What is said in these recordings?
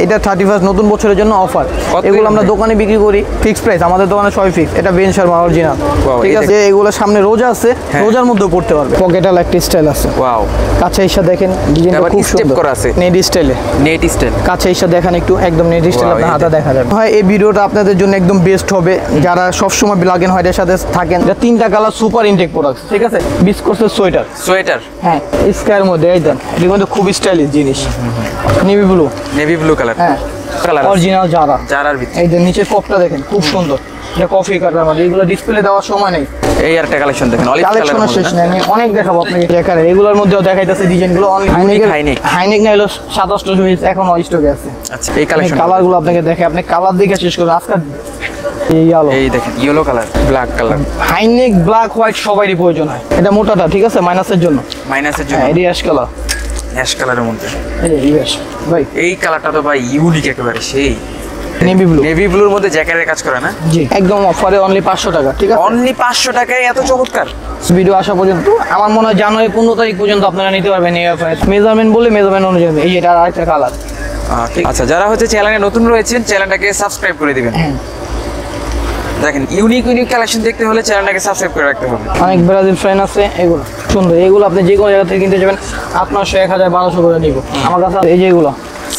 এটা 31 নতুন বছরের জন্য অফার। এগুলো আমরা দোকানে বিক্রি করি ফিক্স প্রাইস, আমাদের দোকানে সবই ফিক্স। এটা বেন শর্মা অরিজিনাল, ঠিক আছে। এগুলো সামনে রোজা আছে, রোজার মধ্যে পড়তে পারবে। পকেটাল একটা স্টাইল আছে, ওয়াও। কাছে এসে দেখেন ডিজাইনটা খুব সুন্দর করা আছে, নেট স্টাইলে, নেট স্টাইল। কাছে এসে দেখেন একটু, একদম নেট স্টাইল আপনার হাতে দেখা যাবে। হয় এই ভিডিওটা আপনাদের জন্য একদম বেস্ট হবে যারা সব সময় ব্ল্যাক এন্ড হোয়াইটের সাথে থাকেন। এটা তিনটা কালার সুপার ইনটেক প্রোডাক্ট, ঠিক আছে। বিস্কোসের সোয়েটার, হ্যাঁ, স্কাইয়ের মধ্যে একদম, এর মধ্যে খুব স্টাইলিশ জিনিস। নেভি ব্লু কালার, হ্যাঁ, অরিজিনাল জারার ভিতরে। এই যে নিচের কপটা দেখেন খুব সুন্দর, এটা কফি কালার মধ্যে। এগুলো ডিসপ্লে দেওয়ার সময় নেই। এই একটা কালেকশন দেখেন, অলিভ কালার শেষ নেই, আমি অনেক দেখাবো আপনাকে। দেখার এগুলোর মধ্যেও দেখাইতেছে ডিজাইনগুলো। হাইনেক না হলো 27 পিস এখন স্টকে আছে। আচ্ছা, এই কালেকশন কালারগুলো আপনাকে দেখে, আপনি কালার দেখে শেষ করুন। আজকে এই দেখেন yellow colour, black colour, high neck black white সবারই প্রয়োজন হয়। এটা মোটাটা, ঠিক আছে, মাইনাসের জন্য। এই অ্যাশ কালার, অ্যাশ কালারের মধ্যে এই ভাই, এই কালারটা তো ভাই ইউনিক একেবারে, সেই নেভি ব্লুর মধ্যে জ্যাকেটের কাজ করে না? জি, একদম অফারে অনলি 500 টাকা, ঠিক আছে। অনলি 500 টাকায় এত চমৎকার ভিডিও আসা পর্যন্ত আমার মনে হয় জানুয়ারি 15 তারিখ পর্যন্ত আপনারা নিতে পারবেন এই অফারে। মেজারমেন্ট বলে মেজারমেন্ট অনুযায়ী। এই এটা আরেকটা কালার। আচ্ছা, যারা হচ্ছে চ্যানেলে নতুন রয়েছেন চ্যানেলটাকে সাবস্ক্রাইব করে দিবেন। দেখেন ইউনিক কালেকশন দেখতে হলে চ্যানেলটাকে সাবস্ক্রাইব করে রাখতে হবে। অনেক ব্রাজিল ফ্রেন্ড আছে, এগুলো সুন্দর। এগুলো আপনি যে কোনো জায়গা থেকে কিনতে যাবেন 800, 1000, 1200 করে নিব আমার কাছে। এই যে এগুলো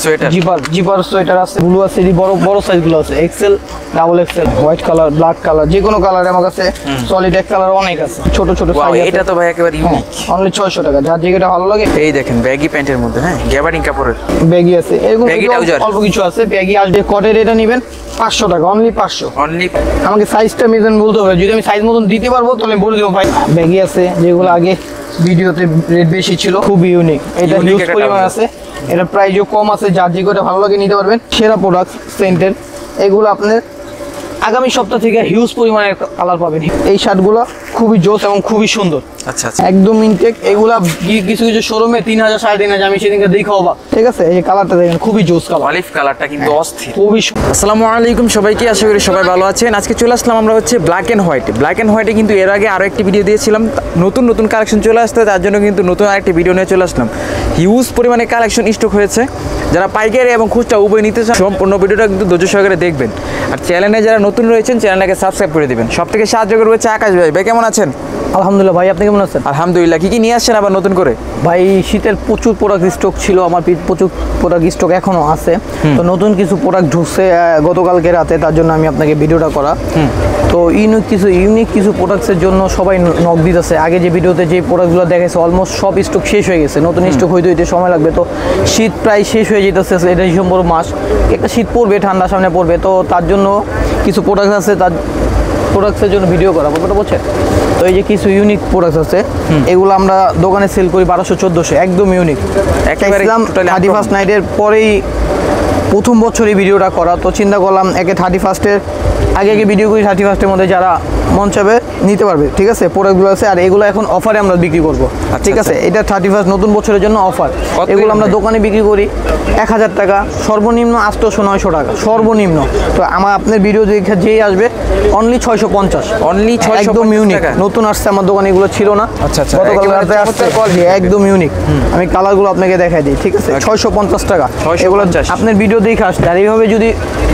সোয়েটার, জিপার সোয়েটার আছে, ব্লু আছে, বড় সাইজগুলো আছে, XL, double XL, white colour, black colour, যে কোনো কালার আমার কাছে। সলিড এক কালার অনেক আছে, ছোট সাইজ। এটা তো ভাই একেবারে ইউনিক, অনলি 600 টাকা। যার যেটা ভালো লাগে। এই দেখেন ব্যাগি প্যান্টের মধ্যে, হ্যাঁ, গ্যাবার্ডিং কাপড়ের ব্যাগি আছে। এরকম অল্প কিছু আছে ব্যাগি। আসবে কটের, এটা নেবেন 500 টাকা, অনলি 500। আমাকে সাইজটা মেজারমেন্ট বলতে হবে, যদি আমি সাইজ মতন দিতে পারবো তাহলে বলে দেবো ভাই। ব্যাগি আছে যেগুলো আগে ভিডিওতে রেট বেশি ছিল, খুব ইউনিক। এটা হিউজ পরিমাণ আছে, এটা প্রাইসও কম আছে। যার যেটা ভালো লাগে নিতে পারবেন। সেরা প্রোডাক্ট সেন্টের, এগুলো আপনার আগামী সপ্তাহ থেকে হিউজ পরিমাণের কালার পাবেন। এই শার্টগুলো খুবই জোস এবং খুবই সুন্দর। আচ্ছা, একদম ইনটেক। এগুলা কিছু শোরুমে 3000, 3500 আমি সেদিনকে দেখাও বা, ঠিক আছে। এই কালারটা দেখেন খুবই জোস কালার, অলিভ কালারটা কিন্তু অস্থির, খুবই। আসসালামু আলাইকুম সবাইকে, আশা করি সবাই ভালো আছেন। আজকে চলে আসলাম আমরা হচ্ছে ব্ল্যাক এন্ড হোয়াইটে কিন্তু এর আগে আরো একটি ভিডিও দিয়েছিলাম। নতুন কালেকশন চলে আসতে, তার জন্য কিন্তু নতুন আরেকটি ভিডিও নিয়ে চলে আসলাম। হিউজ পরিমাণে কালেকশন স্টক হয়েছে। যারা পাইকারি এবং খুচরা উভয় নিতে চান সম্পূর্ণ ভিডিওটা কিন্তু ধৈর্য সহকারে দেখবেন। আর চ্যানেলে যারা নতুন রয়েছেন চ্যানেলটাকে সাবস্ক্রাইব করে দিবেন। সব থেকে সাহায্য করবে আকাশ ভাই। ভাই কেমন আছেন? আলহামদুলিল্লাহ ভাই, আপনি কেমন আছেন? আলহামদুলিল্লাহ। কি নিয়ে আসছেন আবার নতুন করে? ভাই শীতের প্রচুর প্রোডাক্ট স্টক ছিল আমার, প্রচুর প্রোডাক্ট স্টক এখনো আছে। তো নতুন কিছু প্রোডাক্ট ঢুকছে গতকালকে রাতে, তার জন্য আমি আপনাকে ভিডিওটা করা। তো ইউনিক কিছু প্রোডাক্টসের জন্য সবাই নক দিতেছে। আগে যে ভিডিওতে যে প্রোডাক্টগুলো দেখাইছে অলমোস্ট সব স্টক শেষ হয়ে গেছে। নতুন স্টক হইতে সময় লাগবে। তো শীত প্রায় শেষ হয়ে যেতেছে, এটা ডিসেম্বর মাস, একটা শীত পড়বে, ঠান্ডা সামনে পড়বে। তো তার জন্য কিছু প্রোডাক্ট আছে, তার প্রোডাক্টসের জন্য ভিডিও করা, কথাটা বলছেন। তো এই যে কিছু ইউনিক প্রোডাক্টস আছে, এগুলো আমরা দোকানে সেল করি 1200-1400, একদম ইউনিক। একেবারে 31st নাইটের পরেই প্রথম বছর এই ভিডিওটা করা। তো চিন্তা করলাম একে 31st-এর আগে ভিডিও করি, 31st-এর মধ্যে যারা মন চাবে নিতে পারবে, ঠিক আছে। প্রোডাক্টগুলো আছে, আর এগুলো এখন অফারে আমরা বিক্রি করবো, ঠিক আছে। এটা 31st নতুন বছরের জন্য অফার। এগুলো আমরা দোকানে বিক্রি করি 1000 টাকা, সর্বনিম্ন 800-900 টাকা সর্বনিম্ন। তো আপনার ভিডিও দেখে যেই আসবে অনলি 650, অনলি 600, একদম ইউনিক। নতুন আসছে আমার দোকানে, এগুলো ছিল না। আচ্ছা, একদম ইউনিক। আমি কালারগুলো আপনাকে দেখাই দিই, ঠিক আছে। 650 টাকা এগুলো আপনার ভিডিও দেখে আসছে। আর এইভাবে যদি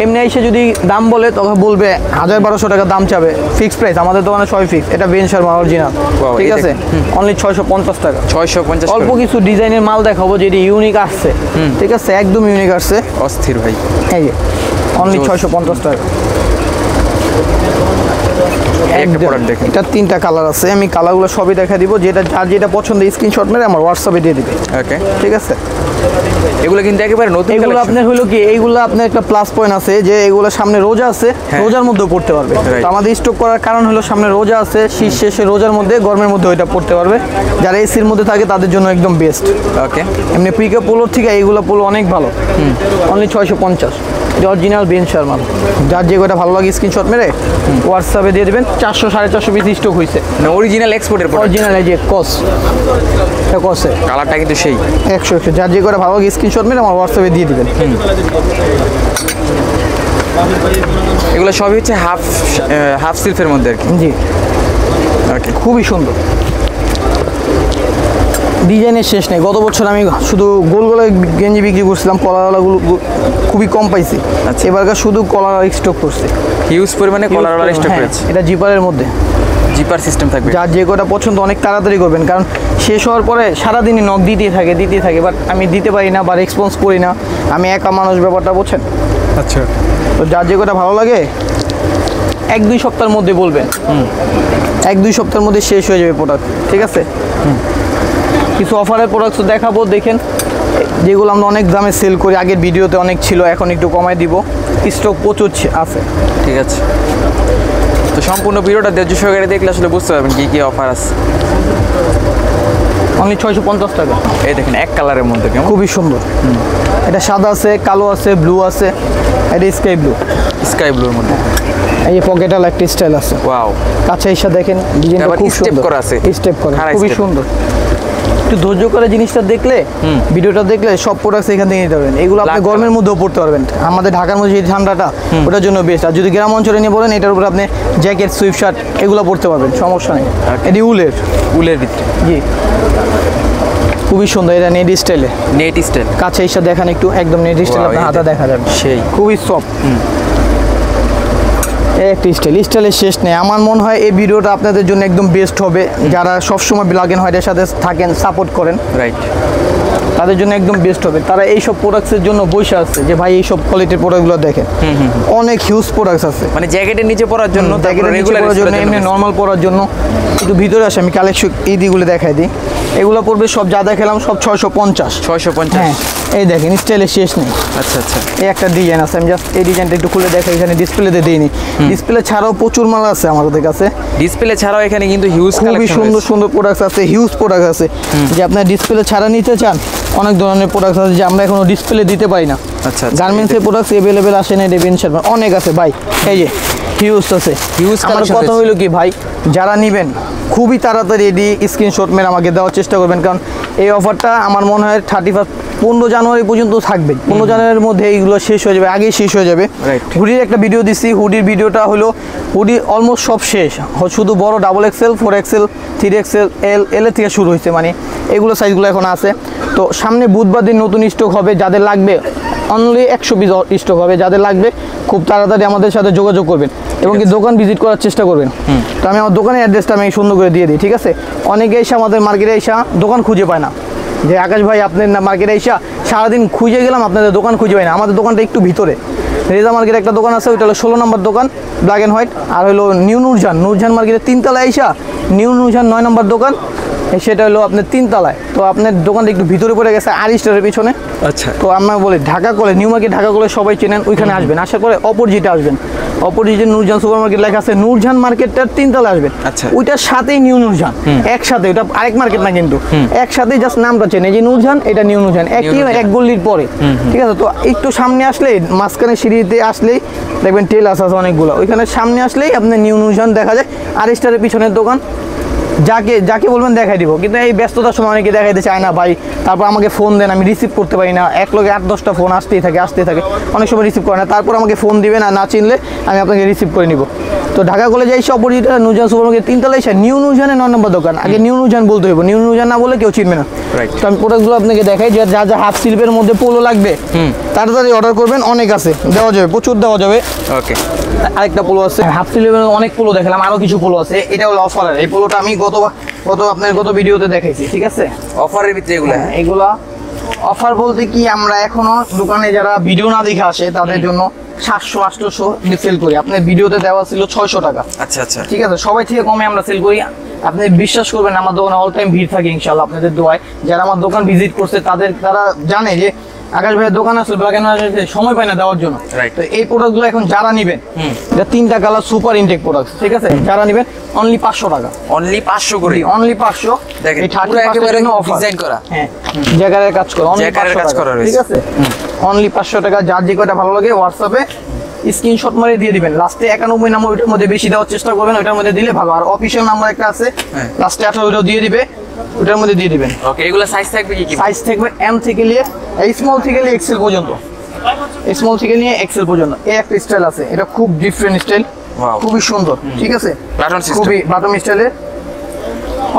এমনি এসে যদি দাম বলে তখন বলবে 1000-1200 টাকা দাম চাবে, ফিক্স প্রাইস, আমাদের দোকানে সবই ফিক্স। এটা বেন শর্মা অরিজিনাল, ঠিক আছে। অনলি 650 টাকা, 650। অল্প কিছু ডিজাইনের মাল দেখাবো যেটি ইউনিক আসছে, ঠিক আছে, একদম ইউনিক আসছে, অস্থির ভাই। এই যে অনলি 650 টাকা। এটা 3টা কালার আছে, আমি কালারগুলো সবই দেখা দিব। যার যেটা পছন্দ স্ক্রিনশট মেরে আমার হোয়াটসঅ্যাপে দিয়ে দিবে, ওকে, ঠিক আছে। এগুলো কিন্তু একেবারে নতুন। এগুলো আপনার হলো কি, এইগুলো আপনার একটা প্লাস পয়েন্ট আছে যে এগুলো সামনে রোজা আছে, রোজার মধ্যে পড়তে পারবে। তো আমাদের স্টক করার কারণ হলো সামনে রোজা আছে, শীত শেষে রোজার মধ্যে, গরমের মধ্যে ওইটা পড়তে পারবে। যারা এসির মধ্যে থাকে তাদের জন্য একদম বেস্ট, ওকে। এমনি পিকে পোলোর থেকে এইগুলো পোলো অনেক ভালো। Only 650, original Ben Sharma. যার যে কটা ভালো লাগে স্ক্রিনশট মেরে হোয়াটসঅ্যাপে দিয়ে দেবেন। 400-450 পিস স্টক হয়েছে, অরিজিনাল এক্সপোর্টের, অরিজিনাল। এই যে কসের কালারটা কিন্তু সেই 100। যার যে কটা ভালো লাগে স্ক্রিনশট মেরে আমার হোয়াটসঅ্যাপে দিয়ে দিবেন। এগুলো সবই হচ্ছে হাফ সিল্কের মধ্যে আর কি। জি, ওকে, খুবই সুন্দর। ডিজাইনের শেষ নেই। গত বছর আমি শুধু গোল গলা গেঞ্জি বিক্রি করছিলাম, কলারওয়ালাগুলো খুবই কম পাইছি। আচ্ছা। এবারকার শুধু কলার স্টক করছি, হিউজ পরিমাণে কলারওয়ালা স্টক রয়েছে। এটা জিপারের মধ্যে, জিপার সিস্টেম থাকবে। যার যে কটা পছন্দ অনেক তাড়াতাড়ি করবেন, কারণ শেষ হওয়ার পরে সারাদিনই নখ দিতেই থাকে, বাট আমি দিতে পারি না বা রেসপন্স করি না, আমি একা মানুষ, ব্যাপারটা বুঝছেন। আচ্ছা, তো যার যে কটা ভালো লাগে 1-2 সপ্তাহের মধ্যে বলবেন, 1-2 সপ্তাহের মধ্যে শেষ হয়ে যাবে প্রোডাক্ট, ঠিক আছে। কিছু অফারের প্রোডাক্ট দেখাবো, দেখেন যেগুলো আমরা অনেক দামে সেল করি, আগের ভিডিওতে অনেক ছিল, এখন একটু কমায় দিব, স্টক প্রচুর আছে। ঠিক আছে, তো সম্পূর্ণ ভিডিওটা ধৈর্য সহকারে দেখলে আসলে বুঝতে পারবেন কি কি অফার আছে। অনলি 650 টাকা। এই দেখেন এক কালারের মধ্যে কেমন খুবই সুন্দর। এটা সাদা আছে, কালো আছে, ব্লু আছে, এটা স্কাই ব্লুর মধ্যে। এই পকেটাল একটা স্টাইল আছে। ওয়াও, কাছে এসে দেখেন ডিজাইনটা খুব স্টেপ সুন্দর করা আছে, স্টেপ করা, খুবই সুন্দর। একটু ধৈর্য করে জিনিসটা দেখলে, ভিডিওটা দেখলে সব প্রোডাক্টস এখান থেকে নিতে পারবেন। এগুলো আপনি গরমের মধ্যেও পড়তে পারবেন, আমাদের ঢাকার মধ্যে যে ঠান্ডাটা, ওটার জন্য বেস্ট। আর যদি গ্রাম অঞ্চলে নিয়ে বলেন, এটার উপর আপনি জ্যাকেট, সুইফট শার্ট এগুলো পড়তে পারবেন, সমস্যা নেই। এটি উলের ভিতরে, জি খুবই সুন্দর। এটা নেট স্টাইলে, নেট স্টাইল। কাছে এসে দেখেন একটু, একদম নেট স্টাইল, আপনার হাতে দেখা যাবে, সেই খুবই সফট। একটা স্টাইলের শেষ নেই। আমার মনে হয় এই ভিডিওটা আপনাদের জন্য একদম বেস্ট হবে, যারা সবসময় ব্ল্যাক এন্ড হোয়াইটের সাথে থাকেন, সাপোর্ট করেন, রাইট, তাদের জন্য একদম বেস্ট হবে। তারা এইসব প্রোডাক্টসের জন্য বসে আসছে যে ভাই এইসব কোয়ালিটির প্রোডাক্টগুলো দেখেন, অনেক হিউজ প্রোডাক্টস আছে। মানে জ্যাকেটের নিচে পরার জন্য, জ্যাকেটের নিচে পরার জন্য, এমনি নর্মাল পরার জন্য। একটু ভিতরে আসে, আমি কালেকশন এই দিকগুলো দেখাই দিই। এগুলো পড়বে সব, যা দেখালাম সব 650। হ্যাঁ, এই দেখেন স্টাইলের শেষ নেই। আচ্ছা আচ্ছা, এই একটা ডিজাইন আছে, আমি জাস্ট এই ডিজাইনটা একটু খুলে দেখাই। এখানে ডিসপ্লেতে দিইনি, ডিসপ্লে ছাড়াও প্রচুর মাল আছে আমাদের কাছে। ডিসপ্লে ছাড়াও এখানে কিন্তু হিউজ খুবই সুন্দর প্রোডাক্ট আছে, হিউজ প্রোডাক্ট আছে। যে আপনার ডিসপ্লে ছাড়া নিতে চান, অনেক ধরনের প্রোডাক্ট আছে যে আমরা এখনো ডিসপ্লে দিতে পারি না। আচ্ছা, গার্মেন্টসের প্রোডাক্ট अवेलेबल আসে না, ডেভিন শার্ট অনেক আছে ভাই। এই যে হিউজ আছে, হিউজ। আমার কথা হইলো কি ভাই, যারা নেবেন খুবই তাড়াতাড়ি এডি স্ক্রিনশট মেরে আমাকে দেওয়ার চেষ্টা করবেন, কারণ এই অফারটা আমার মনে হয় 15 জানুয়ারি পর্যন্ত থাকবে। 15 জানুয়ারির মধ্যে এইগুলো শেষ হয়ে যাবে, আগেই শেষ হয়ে যাবে। হুডির একটা ভিডিও দিচ্ছি, হুডির ভিডিওটা হলো, হুডি অলমোস্ট সব শেষ, শুধু বড় XXL, 4XL, 3XL, এল থেকে শুরু হয়েছে, মানে এগুলো সাইজগুলো এখন আছে। তো সামনে বুধবার দিন নতুন স্টক হবে, যাদের লাগবে অনলি 100 পিস স্টক হবে, যাদের লাগবে খুব তাড়াতাড়ি আমাদের সাথে যোগাযোগ করবেন এবং কি দোকান ভিজিট করার চেষ্টা করবেন। তো আমি আমার দোকানের অ্যাড্রেসটা আমি সুন্দর করে দিয়ে দিই, ঠিক আছে। অনেকে এসে আমাদের মার্কেটে এসে দোকান খুঁজে পায় না, যে আকাশ ভাই আপনার মার্কেটে এসে সারাদিন খুঁজে গেলাম, আপনাদের দোকান খুঁজে পাই না। আমাদের দোকানটা একটু ভিতরে, রেজা মার্কেটে একটা দোকান আছে, ওইটা হলো 16 নম্বর দোকান, ব্ল্যাক অ্যান্ড হোয়াইট। আর হলো নিউ নূরজাহান মার্কেটের 3 তলায় এসা, নিউ নূরজাহান 9 নম্বর দোকান, সেটা হলো আপনার 3 তলায়। তো আপনার দোকানটা একটু ভিতরে পড়ে গেছে আরিস্টারের পিছনে। আচ্ছা, তো আমরা বলি Dhaka college, new market Dhaka college সবাই চেনেন, ওইখানে আসবেন। আসার পরে অপোজিটে আসবেন, অপোজিটে নূরজাহান সুপার মার্কেট লেখা আছে, নূরজাহান মার্কেটটার 3 তলায় আসবেন। আচ্ছা, ওইটার সাথেই নিউ নূরজাহান, একসাথে, ওটা আরেক মার্কেট না কিন্তু, একসাথেই জাস্ট নামটা চেনে, যে নূরজাহান, এটা নিউ নূরজাহান, একই, এক গল্লির পরে, ঠিক আছে। তো একটু সামনে আসলেই, মাঝখানে সিঁড়িতে আসলেই দেখবেন টেলার্স আছে অনেকগুলো, ওইখানে সামনে আসলেই আপনার নিউ নূরজাহান দেখা যায়, আরিস্টারের পিছনের দোকান। যাকে বলবেন দেখাই দিব, কিন্তু এই ব্যস্ততার সময় অনেকে দেখাইতে চায় না ভাই, তারপর আমাকে ফোন দেন, আমি রিসিভ করতে পারি না, এক লগে 8-10টা ফোন আসতেই থাকে, অনেক সময় রিসিভ করে না, তারপর আমাকে ফোন দিবেন, আর না চিনলে আমি আপনাকে রিসিভ করে নিব। তো ঢাকা কলেজে এসে অপোজিট নূরজাহান সুপার মার্কেট 3 তলায় এসে নিউ নূরজাহানের 9 নম্বর দোকান, আগে নিউ নূরজাহান বলতে হইব, নিউ নূরজাহান না বলে কেউ চিনবে না। তো আমি প্রোডাক্টগুলো আপনাকে দেখাই, যা যা হাফ স্লিপের মধ্যে পোলো লাগবে তাড়াতাড়ি অর্ডার করবেন, অনেক আছে, দেওয়া যাবে, প্রচুর দেওয়া যাবে। ওকে, আরেকটা পোলো আছে, হাফ স্লিপের অনেক পোলো দেখালাম, আরো কিছু পোলো আছে। এটা হলো অফারের, এই পোলোটা আমি গত ভিডিওতে দেখাইছি, ঠিক আছে। অফারের ভিতরে এগুলা অফার বলতে কি, আমরা এখনো দোকানে যারা ভিডিও না দেখে আসে তাদের জন্য 700-800 সেল করি। আপনার ভিডিওতে দেওয়া ছিল 600 টাকা। আচ্ছা আচ্ছা, ঠিক আছে, সবাই থেকে কমে আমরা সেল করি। আপনি বিশ্বাস করবেন, আমার দোকানে অল টাইম ভিড় থাকে ইনশাআল্লাহ, আপনাদের দোয়ায়। যারা আমার দোকান ভিজিট করছে তারা জানে যে আকাশ ভাইয়ের দোকান আসলে ব্ল্যাক এন্ড হোয়াইট সময় পায় না দেওয়ার জন্য। তো এই প্রোডাক্টগুলো এখন যারা নেবেন, এটা 3টা কালার, সুপার ইনটেক প্রোডাক্ট, ঠিক আছে। যারা নেবেন অনলি 500 টাকা, অনলি 500 করে, অনলি 500। দেখেন পুরো একেবারে ডিজাইন করা, হ্যাঁ, জ্যাকারের কাজ করা, অনলি 500 টাকা, ঠিক আছে। অনলি 500 টাকা। যার যে কয়টা ভালো লাগে হোয়াটসঅ্যাপে স্ক্রিনশট মারে দিয়ে দিবেন। লাস্টে 91 নাম্বার, ওইটার মধ্যে বেশি দেওয়ার চেষ্টা করবেন, ওইটার মধ্যে দিলে ভালো। আর অফিশিয়াল নাম্বার একটা আছে, লাস্টে 18, ওইটাও দিয়ে দিবে, ওটার মধ্যে দিয়ে দিবেন। ওকে, এগুলো সাইজ থাকবে কি? সাইজ থাকবে এম থেকে নিয়ে স্মল থেকে নিয়ে এক্সেল পর্যন্ত, স্মল থেকে নিয়ে এক্সেল পর্যন্ত। এই একটা স্টাইল আছে, এটা খুব ডিফারেন্ট স্টাইল, খুবই সুন্দর, ঠিক আছে, খুবই বাটন স্টাইলের।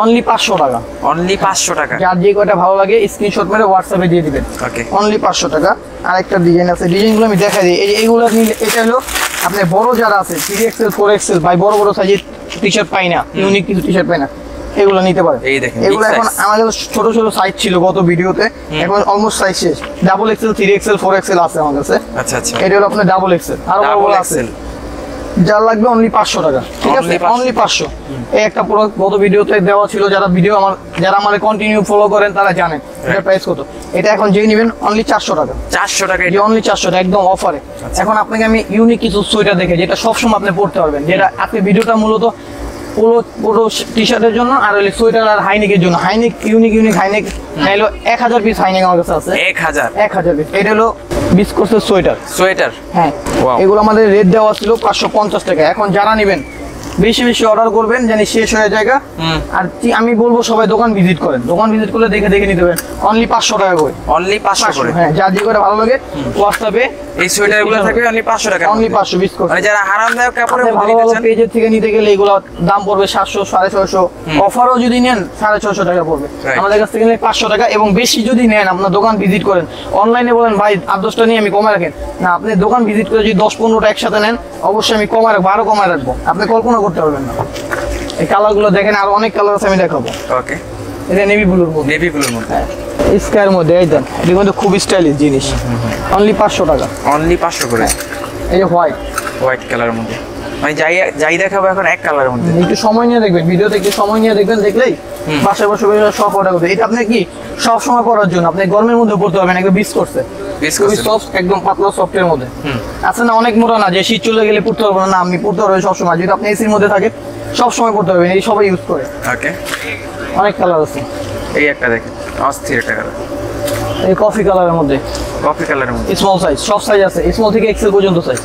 অনলি 500 টাকা। অনলি 500 টাকা। যার যে কয়টা ভালো লাগে স্ক্রিনশট মেরে হোয়াটসঅ্যাপে দিয়ে দিবেন। ওকে, অনলি 500 টাকা। আরেকটা ডিজাইন আছে, ডিজাইনগুলো আমি দেখাই দিই। এইগুলো নিলে এটা হলো আপনি বড় যারা আছে 3XL 4XL ভাই বড় বড় সাইজের টি-শার্ট পাই না, ইউনিক কিছু টি-শার্ট পাই না, এগুলো নিতে পারেন। এই দেখেন এগুলো এখন আমাদের ছোট ছোট সাইজ ছিল গত ভিডিওতে, এখন অলমোস্ট সাইজ শেষ। ডাবল এক্সেল 3XL 4XL আছে আমার কাছে। আচ্ছা আচ্ছা, এটা হলো আপনার ডাবল এক্সেল, আরো বড় বড় আছে। যার লাগবে অনলি 500 টাকা, ঠিক আছে? অনলি 500। এই একটা পুরো গত ভিডিওতে দেওয়া ছিল, যারা আমাদের কন্টিনিউ ফলো করেন তারা জানেন এটা প্রাইস কত। এটা এখন যেই নেবেন অনলি 400 টাকা। 400 টাকা, এই অনলি 400 টাকা একদম অফারে। এখন আপনাকে আমি ইউনিক কিছু সোয়েটার দেখে যেটা সবসময় আপনি পড়তে পারবেন, যেটা আপনি ভিডিওটা মূলত পুরো টি-শার্টের জন্য আর হলো সোয়েটার আর হাইনেকের জন্য। হাইনেক ইউনিক হাইনেক হলো 1000 পিস হাইনেক আমার কাছে আছে। 1000 পিস। এটা হলো বিস্কোসের সোয়েটার। হ্যাঁ, এগুলো আমাদের রেট দেওয়া ছিল 550 টাকা। এখন যারা নেবেন বেশি বেশি অর্ডার করবেন জানি শেষ হয়ে জায়গা। আর আমি বলবো সবাই দোকান ভিজিট করেন, দোকান ভিজিট করলে দেখে নিতে পারেন। অনলি 500 টাকা করে। অনলি 500 করে। হ্যাঁ, যার যে করে ভালো লাগে হোয়াটসঅ্যাপে এই সোয়েটারগুলো থাকবে অনলি 500 টাকা। Only 500 biscuit. মানে যারা আরামদায়ক কাপড়ের মধ্যে ভালো নিতে ভালো চান পেজের থেকে নিতে গেলে এগুলো দাম পড়বে 700 650। অফারও যদি নেন 650 টাকা পড়বে আমাদের কাছ থেকে নিলে 500 টাকা। এবং বেশি যদি নেন আপনার দোকান ভিজিট করেন, অনলাইনে বলেন ভাই 8-10টা নিয়ে আমি কমায় রাখেন না, আপনি দোকান ভিজিট করে যদি 10-15টা একসাথে নেন অবশ্যই আমি কমায় রাখবো, আরো কমায় রাখবো, আপনি কল্পনা করতে পারবেন না। এই কালারগুলো দেখেন, আর অনেক কালার আছে আমি দেখাবো। ওকে, এটা নেভি ব্লুর মধ্যে। নেভি ব্লুর মধ্যে, স্কাইয়ের মধ্যে। এই দেন, এটা কিন্তু খুব স্টাইলিশ জিনিস। অনলি 500 টাকা। অনলি 500 করে। এই যে হোয়াইট কালারের মধ্যে, মানে যাই দেখাবো এখন এক কালারের মধ্যে। একটু সময় নিয়ে দেখবেন, ভিডিওতে একটু সময় নিয়ে দেখবেন, দেখলেই বাসায় বসে সব অর্ডার করবে। এটা আপনি কি সব সময় পরার জন্য, আপনি গরমের মধ্যে পড়তে পারবেন। একদম সফট, একদম পাতলা সফটের মধ্যে আছে না, অনেক মোটা না যে শীত চলে গেলে পড়তে পারবো না, আপনি পড়তে পারবেন সবসময়। যদি আপনি এসির মধ্যে থাকেন সব সময় পড়তে পারবেন, এই সবাই ইউজ করে। ওকে, অনেক কালার আছে। এই একটা দেখেন, অস্থির একটা কালার, এই কফি কালারের মধ্যে। স্মল সাইজ, সব সাইজ আছে, স্মল থেকে এক্সেল পর্যন্ত সাইজ।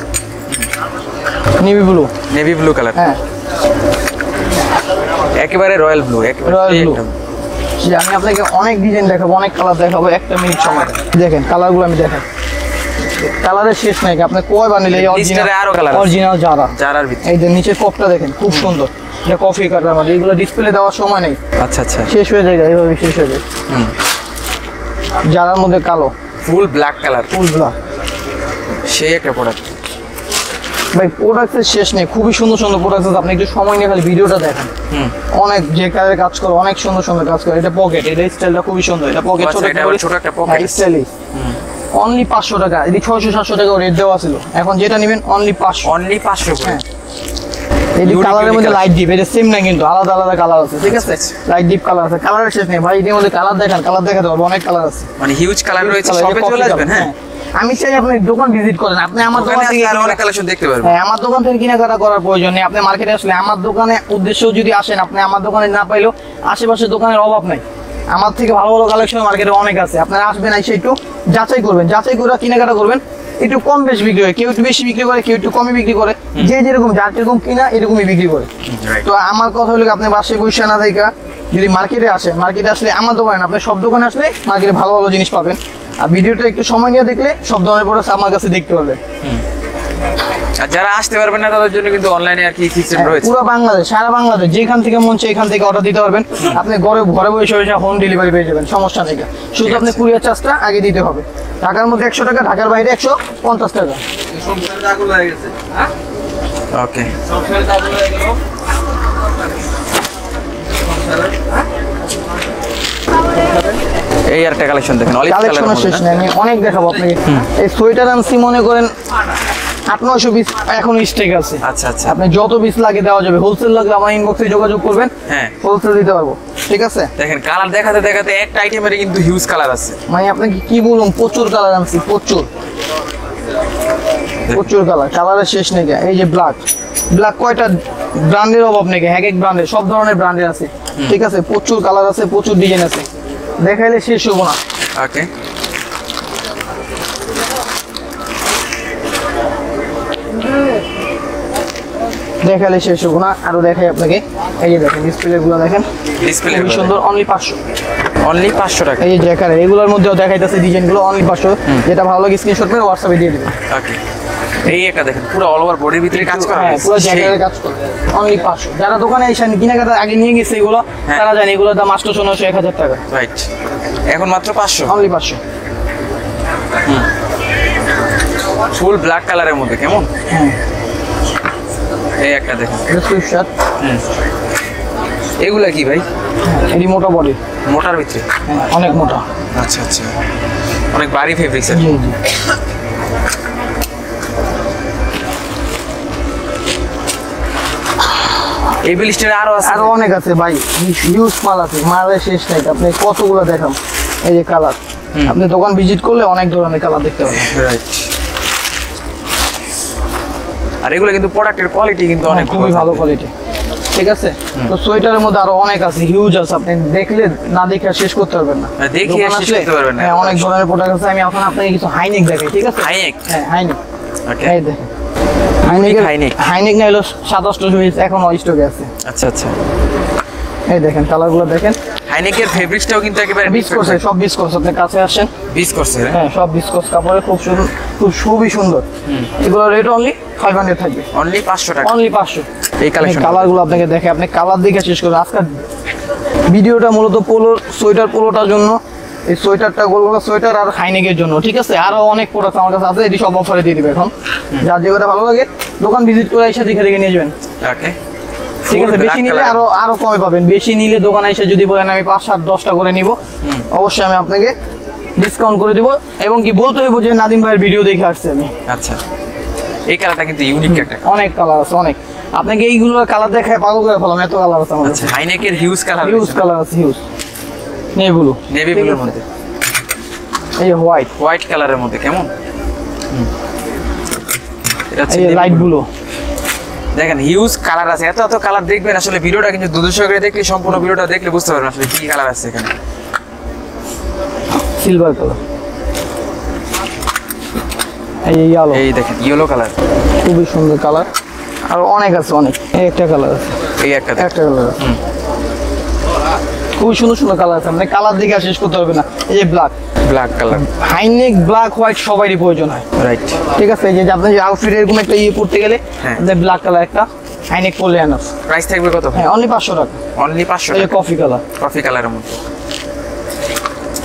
Navy blue colour. হ্যাঁ, একেবারে রয়্যাল ব্লু। আমি আপনাকে অনেক ডিজাইন দেখাবো, অনেক কালার দেখাবো, একটা মিনিট সময় দেখেন কালারগুলো আমি দেখাই। কালারের শেষ নাই, আপনি কয় বানিলে অরিজিনাল যারার ভিতরে। এই যে নিচে কপটা দেখেন খুব সুন্দর, এটা কফি কালার মধ্যে। এগুলো ডিসপ্লে দেওয়ার সময় নেই। আচ্ছা আচ্ছা, শেষ হয়ে যায়, এইভাবে শেষ হয়ে যায়। যারার মধ্যে কালো, ফুল ব্ল্যাক কালার, সেই একটা প্রোডাক্ট ভাই। প্রোডাক্টের শেষ নেই, খুবই সুন্দর প্রোডাক্ট আছে। আপনি একটু সময় নিয়ে খালি ভিডিওটা দেখেন। অনেক যে কালারের কাজ করে, অনেক সুন্দর কাজ করে। এটা পকেট, এটা স্টাইলটা খুবই সুন্দর। এটা পকেট, ছোট একটা পকেট স্টাইলিশ। অনলি 500 টাকা। এটি 600-700 টাকা রেট দেওয়া ছিল, এখন যেটা নেবেন অনলি 500। অনলি 500 করে। এই কালারের মধ্যে লাইট ডিপ, এটা সেম না কিন্তু আলাদা কালার আছে, ঠিক আছে? লাইট ডিপ কালার আছে, কালারের শেষ নেই ভাই। এর মধ্যে কালার দেখাতে পারবো, অনেক কালার আছে, মানে হিউজ কালার রয়েছে। শপে চলে আসবেন। হ্যাঁ, আমি চাই আপনি দোকান ভিজিট করেন, আপনি আমার দোকান থেকে আরো অনেক কালেকশন দেখতে পারবেন। হ্যাঁ, আমার দোকান থেকে কেনাকাটা করার প্রয়োজন নেই। আপনি মার্কেটে আসলে আমার দোকানে উদ্দেশ্য যদি আসেন, আপনি আমার দোকানে না পাইলেও আশেপাশে দোকানের অভাব নাই। আমার থেকে ভালো কালেকশন মার্কেটে অনেক আছে। আপনারা আসবেন, এসে একটু যাচাই করবেন, যাচাই করে কেনাকাটা করবেন। একটু কম বেশি বিক্রি হয়, কেউ একটু বেশি বিক্রি করে, কেউ একটু কমই বিক্রি করে। যে যেরকম যার যেরকম কিনা এরকমই বিক্রি করে। তো আমার কথা হলো আপনি বাসায় বসে না থেকে যদি মার্কেটে আসেন, মার্কেটে আসলে আমার দোকানে, আপনি সব দোকানে আসলে মার্কেটে ভালো জিনিস পাবেন। আর ভিডিওটা একটু সময় নিয়ে দেখলে সব ধরনের প্রোডাক্ট আমার কাছে দেখতে পারবেন। আর যারা আসতে পারবেন না তাদের জন্য কিন্তু অনলাইনে আর কি সিস্টেম রয়েছে। পুরো বাংলাদেশ, সারা বাংলাদেশ যেখান থেকে মন চায় এখান থেকে অর্ডার দিতে পারবেন। আপনি ঘরে বসে হোম ডেলিভারি পেয়ে যাবেন, সমস্যা নেই। শুধু আপনি কুরিয়ার চার্জটা আগে দিতে হবে। ঢাকার মধ্যে 100 টাকা, ঢাকার বাইরে 150 টাকা। ওকে, এই একটা কালেকশন দেখেন, অলিভ কালারের শেষ নেই, আমি অনেক দেখাবো আপনাকে। এই সোয়েটার আনছি মনে করেন 800-900 পিস এখন স্টক আছে। আচ্ছা আচ্ছা, আপনি যত পিস লাগে দেওয়া যাবে। হোলসেল লাগলে আমার ইনবক্সে যোগাযোগ করবেন, হ্যাঁ হোলসেল দিতে পারবো, ঠিক আছে? দেখেন কালার দেখাতে একটা আইটেমের কিন্তু হিউজ কালার আছে। মানে আপনাকে কি বলুন, প্রচুর কালার আনছি, প্রচুর কালারের শেষ নেই। এই যে ব্ল্যাক কয়টা ব্র্যান্ডের অভাব নেই, এক ব্র্যান্ডের, সব ধরনের ব্র্যান্ডের আছে, ঠিক আছে? প্রচুর কালার আছে, প্রচুর ডিজাইন আছে, দেখাইলে শেষ হবো না। ওকে, দেখালে শেষ হবো না, আরো দেখাই আপনাকে। এই যে দেখেন ডিসপ্লে গুলো দেখেন, খুবই সুন্দর। অনলি 500 টাকা। এই যে জ্যাকার, এগুলোর মধ্যেও দেখাইতেছে ডিজাইন গুলো অনলি 500। যেটা ভালো লাগে স্ক্রিনশট করে হোয়াটসঅ্যাপে দিয়ে দিবেন। ওকে, এই একটা দেখেন পুরো অল ওভার বডির ভিতরে কাজ করা হ্যাঁ পুরো জ্যাকেটের কাজ করে অনলি 500 যারা দোকানে এসে কেনাকাটা আগে নিয়ে গেছে এগুলো তারা জানে এগুলোর দাম 800 900 1000 টাকা রাইট এখন মাত্র 500 অনলি 500 ফুল ব্ল্যাক কালারের মধ্যে কেমন হ্যাঁ এই একটা দেখেন সুইফট শার্ট এগুলা কি ভাই এডি মোটা বডি মোটার ভিতরে অনেক মোটা আচ্ছা আচ্ছা অনেক ভারী ফেব্রিক্স জি জি এই বিলিস্টারে আরো আছে আরো অনেক আছে ভাই হিউজ মাল আছে মালের শেষ নাই আপনি কতগুলো দেখাম এই যে কালার আপনি দোকান ভিজিট করলে অনেক ধরনের কালার দেখতে পাবেন রাইট আর এগুলো কিন্তু প্রোডাক্টের কোয়ালিটি কিন্তু অনেক খুবই ভালো কোয়ালিটি ঠিক আছে তো সোয়েটারের মধ্যে আরো অনেক আছে হিউজ আছে আপনি দেখলে না দেখে শেষ করতে পারবেন না দেখে শেষ করতে পারবেন না হ্যাঁ অনেক ধরনের প্রোডাক্ট আছে আমি এখন আপনাকে কিছু হাইনেক দেখাই ঠিক আছে হাইনেক হ্যাঁ হাইনেক ওকে এই দেখেন হাইনেক হাইনেক না হলো 2700 পিস এখন স্টকে আছে আচ্ছা আচ্ছা এই দেখেন কালারগুলো দেখেন হাইনেকের ফেব্রিক্সটাও কিন্তু একেবারে বিস্কোস সব বিস্কোস আপনার কাছে আসেন বিস্কোস হ্যাঁ সব বিস্কোস কাপড়ে খুব সুন্দর খুবই সুন্দর এগুলো রেট অনলি 500 থাকবে অনলি 500 টাকা অনলি 500 এই কালেকশন কালারগুলো আপনাকে দেখে আপনি কালার দেখে শেষ করুন আজকে ভিডিওটা মূলত পোলোটার জন্য এই সোয়েটারটা গোলগোলা সোয়েটার আর হাইনেকের জন্য ঠিক আছে আরো অনেক প্রোডাক্ট আমার কাছে আছে এটি সব অফারে দিয়ে দিবে এখন যার যেটা ভালো লাগে দোকান ভিজিট করে এসে দেখে দেখে নিয়ে যাবেন ওকে ঠিক আছে বেশি নিলে আরো কমে পাবেন বেশি নিলে দোকানে এসে যদি বলেন আমি 5 7 10টা করে নিব অবশ্যই আমি আপনাকে ডিসকাউন্ট করে দিব এবং কি বলতে হইব যে নাদিম ভাইয়ের ভিডিও দেখে আসছে আমি আচ্ছা এই কালারটা কিন্তু ইউনিক একটা অনেক কালার আছে অনেক আপনাকে এইগুলোর কালার দেখায় পাগল করে ফেলাম এত কালার আছে আমার আচ্ছা হাইনেকের হিউজ কালার আছে হিউজ নেভি ব্লুর মধ্যে এই হোয়াইট কালারের মধ্যে কেমন এটা হচ্ছে এই লাইট ব্লু দেখেন হিউজ কালার আছে এত কালার দেখবেন আসলে ভিডিওটা কিন্তু দুদুশো করে দেখলে সম্পূর্ণ ভিডিওটা দেখলে বুঝতে পারবেন আসলে কি কালার আছে এখানে সিলভার কালার এই ইয়েলো এই দেখেন ইয়েলো কালার খুবই সুন্দর কালার আর অনেক আছে অনেক এই একটা কালার আছে এই একটা কালার আছে খুবই সুন্দর সুন্দর কালার আছে মানে কালার দেখে শেষ করতে হবে না এই যে black colour high neck black white সবারই প্রয়োজন হয় রাইট ঠিক আছে এই যে আপনি যে আউটফিট এরকম একটা পড়তে গেলে ব্ল্যাক কালার একটা হাইনেক পরলে এনাফ প্রাইস থাকবে কত হ্যাঁ অনলি 500 টাকা অনলি 500 এই কফি কালারের মধ্যে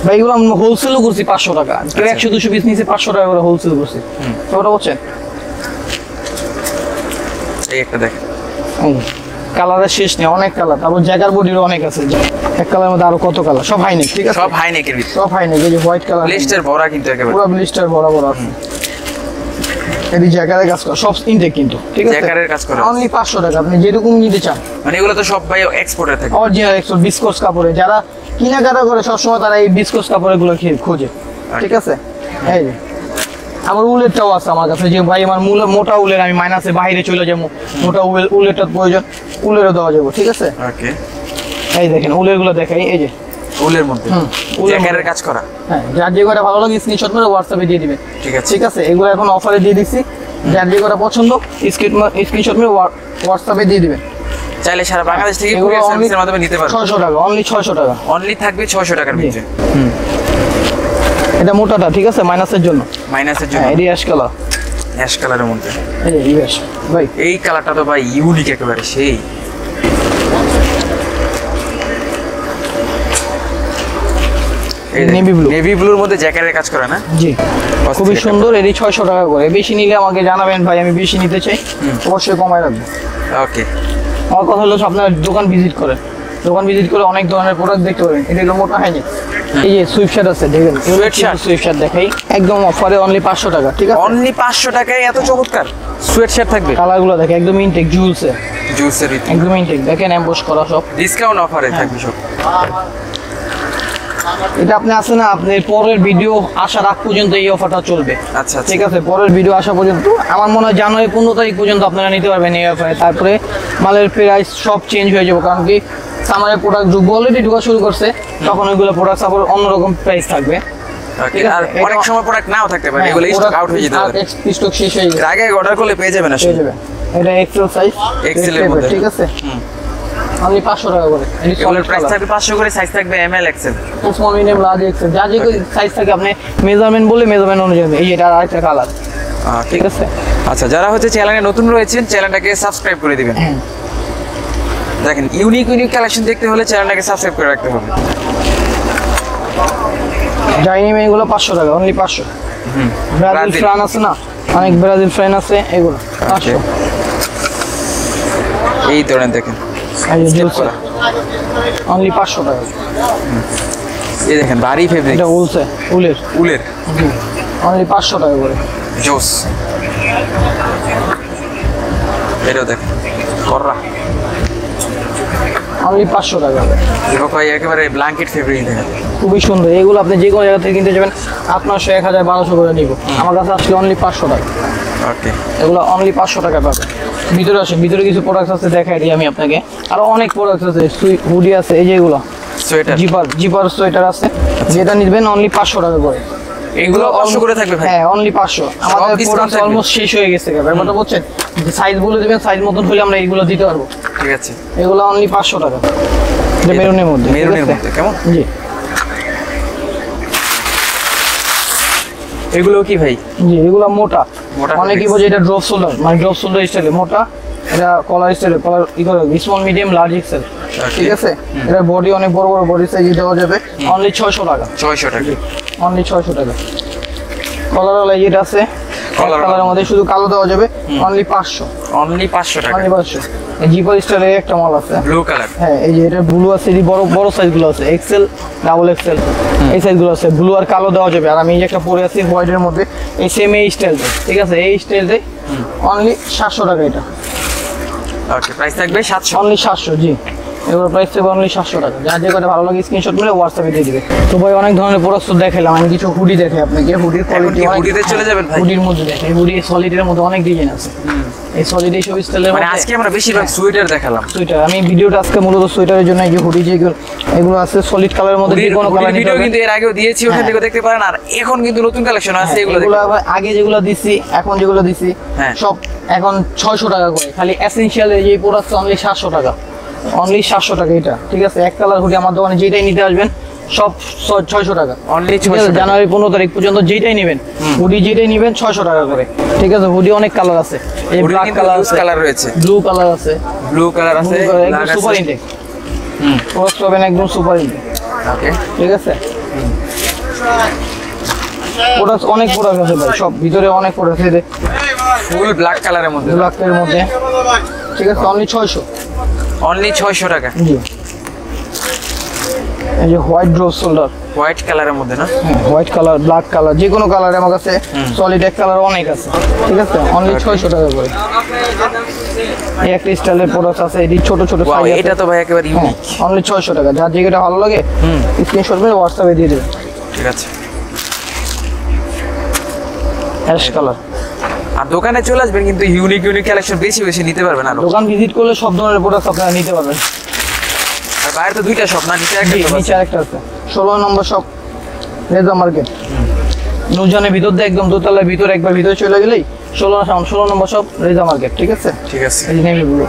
ভাই এগুলো আমরা হোলসেলও করছি 500 টাকা কেউ 100 200 পিস নিচে 500 টাকা করে হোলসেল করছি ওটা বুঝছেন এই একটা দেখেন কালারের শেষ নেই অনেক কালার তারপর জ্যাগার বডিরও অনেক আছে এক কালারের মধ্যে আরো কত কালার সব হাইনেক ঠিক আছে সব হাইনেকের ভিতর সব হাইনেক এই যে হোয়াইট কালার ব্লিস্টার ভরা কিন্তু একেবারে পুরো ব্লিস্টার ভরা আছে এই জ্যাগারের কাজ করা সব ইনটেক কিন্তু ঠিক আছে জ্যাগারের কাজ করা অনলি 500 টাকা আপনি যেরকম নিতে চান মানে এগুলো তো সব ভাই এক্সপোর্টার থাকে অরিজিনাল এক্সপোর্ট বিস্কোস কাপড়ে যারা কেনাকাটা করে সবসময় তারা এই বিস্কোস কাপড়গুলো খোঁজে ঠিক আছে এই যে আমার উলেরটাও আছে আমার কাছে যে ভাই আমার মোটা উলের আমি মাইনাসে বাইরে চলে যাবো মোটা উলেরটার প্রয়োজন উলেরও দেওয়া যাবো ঠিক আছে ওকে এই দেখেন উলের গুলো দেখাই এই যে উলের মধ্যে জ্যাকেটের কাজ করা হ্যাঁ যার যে কটা ভালো লাগে স্ক্রিনশট করে হোয়াটসঅ্যাপে দিয়ে দিবেন ঠিক আছে এগুলো এখন অফারে দিয়ে দিচ্ছি যার যে কটা পছন্দ স্ক্রিনশট করে হোয়াটসঅ্যাপে দিয়ে দিবেন চাইলে সারা বাংলাদেশ থেকে কুরিয়ার সার্ভিসের মাধ্যমে নিতে পারবেন 600 টাকা অনলি 600 টাকা অনলি থাকবে 600 টাকার ভিতরে এটা মোটাটা ঠিক আছে মাইনাসের জন্য এডি অ্যাশ কালারের মধ্যে এই ইউএস ভাই এই কালারটা তো ভাই ইউনিক একেবারে সেই নেভি ব্লুর মধ্যে জ্যাকেটের কাজ করা না জি খুবই সুন্দর এডি 600 টাকা করে বেশি নিলে আমাকে জানাবেন ভাই আমি বেশি নিতে চাই অবশ্যই কমায় রাখবো ওকে আমার কথা হলো আপনার দোকান ভিজিট করে অনেক ধরনের প্রোডাক্ট দেখতে পাবেন এটা হলো মোটা হয়নি এই যে সুইফট শার্ট আছে দেখেন সুইফট শার্ট দেখাই একদম অফারে অনলি 500 টাকা ঠিক আছে অনলি 500 টাকায় এত চমৎকার সুইট শার্ট থাকবে কালারগুলো দেখেন একদম ইনটেক জুলসের একদম ইনটেক দেখেন এমবস করা সব ডিসকাউন্ট অফারে থাকবে সব এটা আপনি আছে না আপনি পরের ভিডিও আসার আগ পর্যন্ত এই অফারটা চলবে আচ্ছা ঠিক আছে পরের ভিডিও আসা পর্যন্ত আমার মনে হয় জানুয়ারি 15 তারিখ পর্যন্ত আপনারা নিতে পারবেন এই অফারে তারপরে মালের প্রাইস সব চেঞ্জ হয়ে যাবে কারণ কি সামারের প্রোডাক্ট অলরেডি ঢোকা শুরু করছে তখন ওইগুলো প্রোডাক্ট আবার অন্যরকম প্রাইস থাকবে আর অনেক সময় প্রোডাক্ট নাও থাকতে পারে এগুলো স্টক আউট হয়ে যেতে পারে স্টক শেষ হয়ে যাবে আগে অর্ডার করলে পেয়ে যাবেন আসলে এটা এক্সেল সাইজ এক্সেল এর মধ্যে ঠিক আছে অনলি 500 টাকা করে এগুলোর প্রাইস থাকবে 500 করে সাইজ থাকবে M L XL small medium large XL যা যে সাইজ থাকে আপনি মেজারমেন্ট বলে মেজারমেন্ট অনুযায়ী এই এটা আরেকটা কালার ঠিক আছে। আচ্ছা, যারা হচ্ছে চ্যানেলে নতুন রয়েছেন চ্যানেলটাকে সাবস্ক্রাইব করে দিবেন। দেখেন ইউনিক কালেকশন দেখতে হলে চ্যানেলটাকে সাবস্ক্রাইব করে রাখতে হবে। ডাইনিং এগুলো 500 টাকা, অনলি 500। ব্রাজিল ফ্রান আছে না, অনেক ব্রাজিল ফ্রান আছে, এগুলো 500। এই ধরনের দেখেন অনলি 500 টাকা। এই দেখেন ভারী ফেব্রিক, এটা উলের অনলি 500 টাকা করে। জোস, এটাও দেখেন কররা, অনলি 500 টাকা। দেখো ভাই একেবারে ব্ল্যাঙ্কেট ফেব্রিক দেখেন, খুবই সুন্দর। এগুলো আপনি যে কোনো জায়গা থেকে কিনতে যাবেন 800, 1000, 1200 করে নিব। আমার কাছে আসলে অনলি 500 টাকা। ওকে, এগুলো অনলি 500 টাকা পাবে। ভিতরে আসে, ভিতরে কিছু প্রোডাক্ট আছে দেখাই দিই আমি আপনাকে। আরো অনেক প্রোডাক্ট আছে, হুডি আছে, এই যে এগুলো সোয়েটার, জিপার সোয়েটার আছে, যেটা নিবেন অনলি 500 টাকা করে। এগুলো 500 করে থাকবে ভাই? হ্যাঁ, অনলি 500। আমাদের প্রোডাক্ট অলমোস্ট শেষ হয়ে গেছে, ব্যাপারটা বুঝছেন। সাইজ বলে দিবেন, সাইজ মতন হলে আমরা এইগুলো দিতে পারবো। ঠিক আছে, এগুলো অনলি 500 টাকা। এটা মেরুনের মধ্যে, কেমন? জি, এগুলো কি ভাই? জি, এগুলো মোটা। অনেকেই বোঝে এটা ড্রপ শোল্ডার, মানে ড্রপ শোল্ডার স্টাইলে মোটা। এটা কলার স্টাইলে, কলার স্মল, মিডিয়াম, লার্জ, এক্সেল। ঠিক আছে। এটা বডি অনেক বড় বড় বডি সাইজ দেওয়া যাবে, অনলি 600 টাকা। 600 টাকা, অনলি 600 টাকা। কলার ওয়ালা যেটা আছে, কালারের মধ্যে শুধু কালো দেওয়া যাবে, অনলি 500। অনলি 500 টাকা। অনলি 500। এই জিপার স্টাইলের একটা মাল আছে, ব্লু কালার। হ্যাঁ, এই যে এটা ব্লু আছে, এই বড় বড় সাইজগুলো আছে, এক্সেল, ডাবল এক্সেল, এই সাইজগুলো আছে। ব্লু আর কালো দেওয়া যাবে। আর আমি এই যে একটা পরে আছি হোয়াইটের মধ্যে, এই সেম এই স্টাইলটা। ঠিক আছে, এই স্টাইলটাই অনলি 700 টাকা। এটা ওকে, প্রাইস থাকবে 700। অনলি 700, জি। এগুলো প্রাইস থাকবে অনলি 700 টাকা। যার যে কটা ভালো লাগে স্ক্রিনশট করে হোয়াটসঅ্যাপে দিয়ে দিবে। তো ভাই অনেক ধরনের প্রোডাক্ট দেখালাম, আমি কিছু হুডি দেখাই আপনাকে। হুডির কোয়ালিটি হুডিতে চলে যাবেন ভাই? হুডির মধ্যে দেখেন, হুডি সলিডের মধ্যে অনেক ডিজাইন আছে। এই সলিড এইসব স্টাইলের মানে মধ্যে আজকে আমরা বেশিরভাগ সোয়েটার দেখালাম। সোয়েটার, আমি ভিডিওটা আজকে মূলত সোয়েটারের জন্য। এই যে হুডি যেগুলো, এগুলো আছে সলিড কালারের মধ্যে, যে কোনো কালার ভিডিও কিন্তু এর আগেও দিয়েছি, ওখান থেকে দেখতে পারেন। আর এখন কিন্তু নতুন কালেকশন আছে, এগুলো আগে যেগুলো দিছি, এখন যেগুলো দিছি সব এখন 600 টাকা করে। খালি এসেনশিয়াল এই যে প্রোডাক্ট অনলি 700 টাকা। অনলি 700 টাকা এটা। ঠিক আছে, এক কালার হুডি আমার দোকানে যেটাই নিতে আসবেন সব 600 টাকা। অনলি জানুয়ারি 15 তারিখ পর্যন্ত যেটাই নেবেন, হুডি যেটাই নেবেন 600 টাকা করে। ঠিক আছে, হুডি অনেক কালার আছে, এই ব্ল্যাক কালার আছে, কালার রয়েছে, ব্লু কালার আছে, একদম সুপার ইনটেক। প্রোডাক্ট পাবেন একদম সুপার ইনটেক। ওকে, ঠিক আছে। প্রোডাক্ট অনেক প্রোডাক্ট আছে ভাই, সব ভিতরে অনেক প্রোডাক্ট আছে। ফুল ব্ল্যাক কালারের মধ্যে, ব্ল্যাকের মধ্যে। ঠিক আছে, অনলি 600। অনলি 600 টাকা। জি, এই যে হোয়াইট ড্রপ শোল্ডার, হোয়াইট কালারের মধ্যে না? হোয়াইট কালার, ব্ল্যাক কালার, যে কোনো কালার আমার কাছে সলিড এক কালার অনেক আছে। ঠিক আছে, অনলি 600 টাকা করে। এই একটা স্টাইলের প্রোডাক্ট আছে, এটি ছোট ছোট সাইজ। এটা তো ভাই একেবারে ইউনিক। অনলি 600 টাকা। যার যেটা ভালো লাগে স্ক্রিনশট করে হোয়াটসঅ্যাপে দিয়ে দেবেন। ঠিক আছে, অ্যাশ কালার। আর দোকানে চলে আসবেন, কিন্তু ইউনিক কালেকশন বেশি বেশি নিতে পারবেন। আর দোকান ভিজিট করলে সব ধরনের প্রোডাক্ট আপনারা নিতে পারবেন। আর বাইরে তো দুইটা শপ না, নিচে একটা, নিচে আরেকটা আছে, 16 নম্বর শপ, রেজা মার্কেট। নুরজানের ভিতর দিয়ে একদম দোতলার ভিতরে, একবার ভিতরে চলে গেলেই 16 নম্বর শপ, রেজা মার্কেট। ঠিক আছে, ঠিক আছে। এই নেভি ব্লু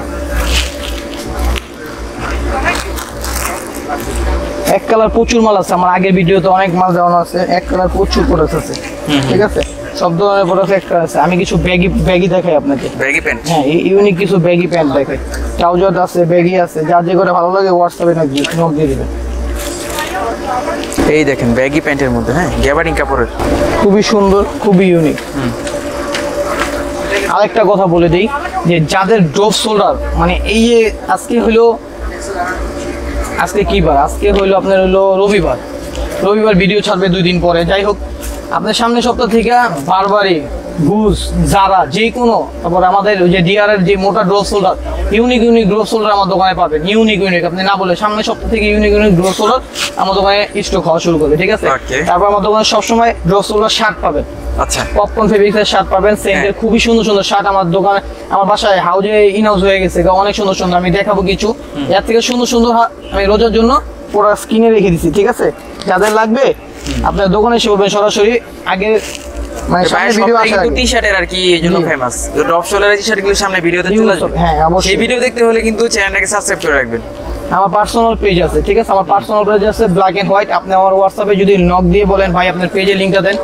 এক কালার, প্রচুর মাল আছে। আমার আগের ভিডিওতে অনেক মাল দেওয়ানো আছে। এক কালার প্রচুর প্রোডাক্ট আছে। ঠিক আছে, সব ধরনের প্রোডাক্ট একটা আছে। আমি কিছু ব্যাগি দেখাই আপনাকে। ব্যাগি প্যান্ট, হ্যাঁ, ইউনিক কিছু ব্যাগি প্যান্ট দেখাই। ট্রাউজার আছে, ব্যাগি আছে। যার যে করে ভালো লাগে হোয়াটসঅ্যাপে নক দিয়ে দিবেন। এই দেখেন ব্যাগি প্যান্টের মধ্যে, হ্যাঁ, গ্যাবার্ডিং কাপড়ের, খুবই সুন্দর, খুবই ইউনিক। আরেকটা কথা বলে দিই, যে যাদের ড্রপ শোল্ডার, মানে এই যে আজকে হলো, আজকে কি বার? আজকে হইলো আপনার হলো রবিবার। ভিডিও ছাড়বে 2 দিন পরে। যাই হোক, আপনার সামনের সপ্তাহ থেকে বারবারই গুজ, জারা, যে কোনো, তারপর আমাদের ওই যে ডিআর এর যে মোটা drop shoulder, unique drop shoulder আমার দোকানে পাবেন। ইউনিক আপনি না বলে সামনের সপ্তাহ থেকে ইউনিক ড্রপ শোল্ডার আমার দোকানে স্টক হওয়া শুরু করবে। ঠিক আছে, তারপর আমার দোকানে সবসময় ড্রপ শোল্ডার শার্ট পাবেন। আচ্ছা, পপকর্ন ফেব্রিক্সের শার্ট পাবেন, সেন্টের খুবই সুন্দর সুন্দর শার্ট আমার দোকানে, আমার বাসায় হাউজে ইনহাউস হয়ে গেছে, অনেক সুন্দর সুন্দর। আমি দেখাবো কিছু এর থেকে সুন্দর সুন্দর। আমি রোজার জন্য পুরো স্ক্রিনে রেখে দিছি। ঠিক আছে, যাদের লাগবে আপনার দোকানে এসে বলবেন সরাসরি। আগে মানে সামনে ভিডিও আসে, কিন্তু টি-শার্টের আর কি এইজন্য ফেমাস, ড্রপ শোল্ডারের টি-শার্টগুলো সামনে ভিডিওতে চলে আসবে। হ্যাঁ, অবশ্যই। সেই ভিডিও দেখতে হলে কিন্তু চ্যানেলটাকে সাবস্ক্রাইব করে রাখবেন। আমার পার্সোনাল পেজ আছে, ঠিক আছে, আমার পার্সোনাল পেজ আছে ব্ল্যাক এন্ড হোয়াইট। আপনি আমার হোয়াটসঅ্যাপে যদি নক দিয়ে বলেন ভাই আপনার পেজের লিংকটা দেন,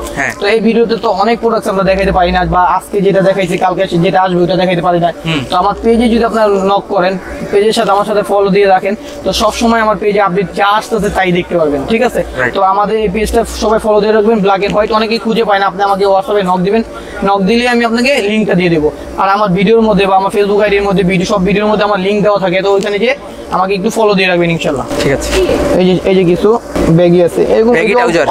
তো এই ভিডিওতে তো অনেক প্রোডাক্ট আমরা দেখাইতে পারি না, বা আজকে যেটা দেখাইছি কালকে যেটা আসবে ওটা দেখাইতে পারি না। তো আমার পেজে যদি আপনার নক করেন, পেজের সাথে আমার সাথে ফলো দিয়ে রাখেন, তো সব সময় আমার পেজে আপডেট যা আসতেছে তাই দেখতে পারবেন, ঠিক আছে। তো আমাদের এই পেজটা সবাই ফলো দিয়ে রাখবেন ব্ল্যাক এন্ড হোয়াইট। অনেকেই খুঁজে পায় না, আপনি আমাকে হোয়াটসঅ্যাপে নক দিবেন, নক দিলে আমি আপনাকে লিংকটা দিয়ে দেবো। আর আমার ভিডিওর মধ্যে বা আমার ফেসবুক আইডির মধ্যে সব ভিডিওর মধ্যে আমার লিংক দেওয়া থাকে, তো ওইখানে যে আমাকে একটু ফলো দিয়ে রাখবেন ইনশাআল্লাহ। ঠিক আছে। এই যে কিছু ব্যাগি আছে, এরকম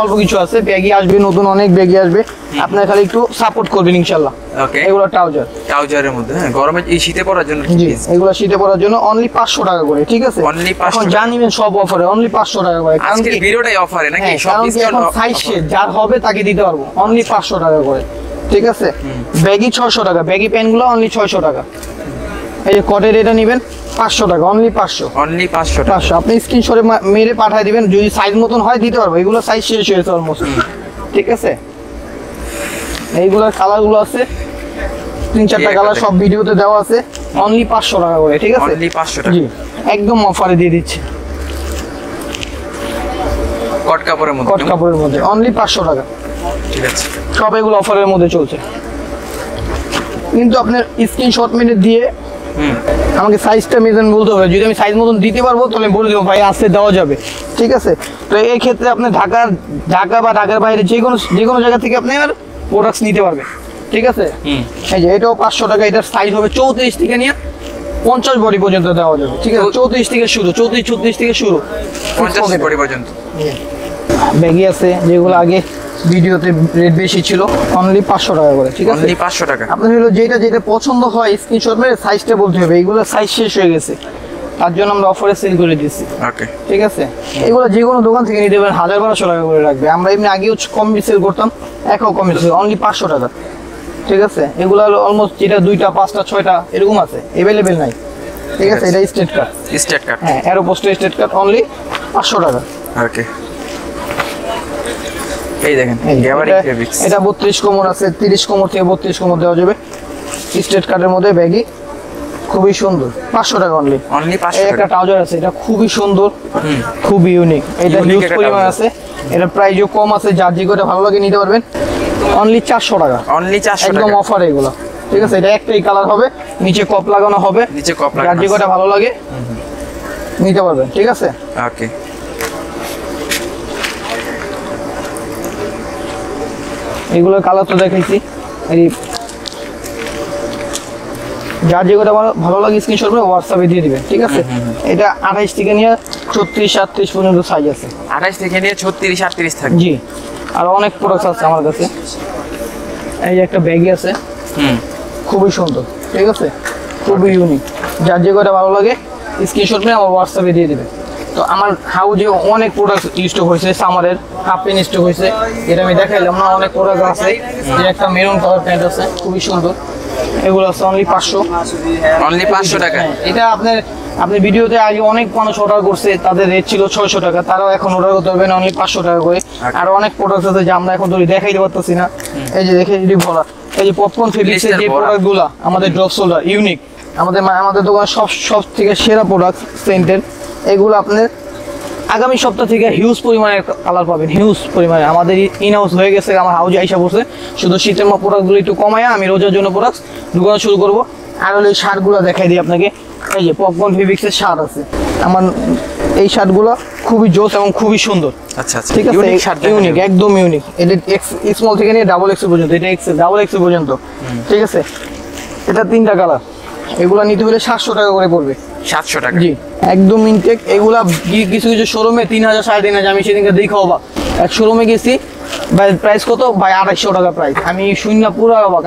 অল্প কিছু আছে, ব্যাগি আসবে, নতুন অনেক ব্যাগি আসবে, আপনারা খালি একটু সাপোর্ট করবেন ইনশাআল্লাহ। ওকে, এগুলো ট্রাউজারের মধ্যে, হ্যাঁ, গরমে এই শীতে পরার জন্য। জি, এগুলো শীতে পরার জন্য অনলি 500 টাকা করে, ঠিক আছে। অনলি 500 এখন জানিবেন সব অফারে অনলি 500 টাকা করে, কারণ আজকের ভিডিওটাই অফারে নাকি, সব ডিসকাউন্ট এখন সাইজ যার হবে তাকে দিতে পারবো অনলি 500 টাকা করে, ঠিক আছে। ব্যাগি 600 টাকা, ব্যাগি প্যান্টগুলো অনলি 600 টাকা। এই যে কটের এটা নেবেন 500 টাকা, অনলি 500, অনলি 500 টাকা। আপনি স্ক্রিনশটে মেরে পাঠিয়ে দিবেন, যদি সাইজ মতন হয় দিতে পারবো। এগুলো সাইজ শেষ হয়েছে অলমোস্ট, ঠিক আছে। এইগুলোর কালারগুলো আছে 3-4টা কালার, সব ভিডিওতে দেওয়া আছে, অনলি 500 টাকা করে, ঠিক আছে। অনলি 500 টাকা, জি, একদম অফারে দিয়ে দিচ্ছি। কট কাপড়ের মধ্যে অনলি 500 টাকা, ঠিক আছে। সব এগুলো অফারের মধ্যে চলছে, কিন্তু আপনার স্ক্রিনশট মেরে দিয়ে আমাকে সাইজটা মেজারমেন্ট বলতে হবে। যদি আমি সাইজ মতন দিতে পারবো তাহলে বলে দেবো ভাই আসতে দেওয়া যাবে, ঠিক আছে। তো এই ক্ষেত্রে আপনি ঢাকা বা ঢাকার বাইরে যে কোনো জায়গা থেকে আপনি আর প্রোডাক্টস নিতে পারবেন, ঠিক আছে। এই যে এটাও 500 টাকা, এটার সাইজ হবে 34 থেকে নিয়ে 50 বডি পর্যন্ত দেওয়া যাবে, ঠিক আছে। 34 থেকে শুরু, 34-36 থেকে শুরু 50 বডি পর্যন্ত। ব্যাগি আছে যেগুলো আগে ভিডিওতে রেট বেশি ছিল, অনলি 500 টাকা করে, ঠিক আছে। অনলি 500 টাকা। আপনার হলো যেটা পছন্দ হয় স্ক্রিনশট মেরে সাইজটা বলতে হবে, এগুলো সাইজ শেষ হয়ে গেছে, তার জন্য আমরা অফারে সেল করে দিচ্ছি, ওকে, ঠিক আছে। এগুলো যে কোনো দোকান থেকে নিতে পারেন, 1000-1200 টাকা করে রাখবে। আমরা এমনি আগেও কম সেল করতাম, এখন কম সেল, অনলি 500 টাকা, ঠিক আছে। এগুলো হলো অলমোস্ট যেটা 2টা 5টা 6টা এরকম আছে, অ্যাভেলেবেল নাই, ঠিক আছে। এটা স্টেট কার্ড, হ্যাঁ, এরোপোস্টের স্টেট কার্ড, অনলি 500 টাকা, ওকে। এই দেখেন এটা 32 কোমর আছে, 30 কোমর থেকে 32 কোমর দেওয়া যাবে, স্টেট কার্ডের মধ্যে ব্যাগি, খুবই সুন্দর, 500 টাকা অনলি। 500 একটা ট্রাউজার আছে, এটা খুবই সুন্দর, খুবই ইউনিক, এটা হিউজ পরিমাণ আছে, এটা প্রাইসও কম আছে, যার যেটা ভালো লাগে নিতে পারবেন, অনলি 400 টাকা, অনলি 400 টাকা, একদম অফার এগুলো, ঠিক আছে। এটা একটাই কালার হবে, নিচে কপ লাগানো হবে, যার যেটা ভালো লাগে নিতে পারবেন, ঠিক আছে, ওকে। এগুলোর কালার তো দেখাইছি, এই যার যেটা ভালো লাগে স্ক্রিনশট করে হোয়াটসঅ্যাপে দিয়ে দিবেন, ঠিক আছে। এটা 28 থেকে নিয়ে 36-38 পর্যন্ত সাইজ আছে, 28 থেকে নিয়ে 36-38 থাকে। জি, আর অনেক প্রোডাক্ট আছে আমার কাছে। এই যে একটা ব্যাগই আছে, খুবই সুন্দর, ঠিক আছে, খুবই ইউনিক, যার যেটা ভালো লাগে স্ক্রিনশট নিয়ে আমার হোয়াটসঅ্যাপে দিয়ে দিবেন। তো আমার হাউজে অনেক প্রোডাক্ট স্টক হয়েছে, সামারের হাফ প্যান্ট স্টক হয়েছে, এটা আমি দেখাইলাম না, অনেক প্রোডাক্ট আছে। যে একটা মেরুন কালার প্যান্ট আছে, খুবই সুন্দর, এগুলো আছে অনলি 500, অনলি 500 টাকা। এটা আপনি ভিডিওতে আগে অনেক মানুষ অর্ডার করছে, তাদের রেট ছিল 600 টাকা, তারাও এখন অর্ডার করতে পারবেন অনলি 500 টাকা করে। আর অনেক প্রোডাক্ট আছে যে আমরা এখন ধরে দেখাইতে পারতেছি না, এই যে দেখে যদি ভরা, এই যে পপকর্ন ফেব্রিক্সের যে প্রোডাক্টগুলো আমাদের ড্রপ শোল্ডার ইউনিক, আমাদের দোকানে সব থেকে সেরা প্রোডাক্ট সেন্টের, এগুলো আপনার আগামী সপ্তাহ থেকে হিউজ পরিমাণে কালার পাবেন, হিউজ পরিমাণে। আমাদের ইন হাউস হয়ে গেছে, আমার হাউজে আইসা বসে, শুধু শীতের প্রোডাক্টগুলো একটু কমায় আমি রোজার জন্য প্রোডাক্ট ঢুকানো শুরু করবো। আর হলো এই শার্টগুলো দেখাই দিই আপনাকে, এই যে পপকর্ন ফেব্রিক্সের শার্ট আছে আমার, এই শার্টগুলো খুবই জোস এবং খুবই সুন্দর, আচ্ছা আচ্ছা, ঠিক আছে, ইউনিক, একদম ইউনিক। এটা স্মল থেকে নিয়ে ডাবল এক্সেল পর্যন্ত, এটা ডাবল এক্সেল পর্যন্ত, ঠিক আছে। এটা 3টা কালার, এগুলা নিতে হলে 700 টাকা করে পড়বে, 700 টাকা, জি, একদম ইনটেক। এগুলা কিছু শোরুমে 3000 3,500, আমি সেদিনকে দেখাও বা এক শোরুমে গেছি, ভাই প্রাইস কত, ভাই 250 টাকা প্রাইস। আমি শূন্য পুরো অবাক,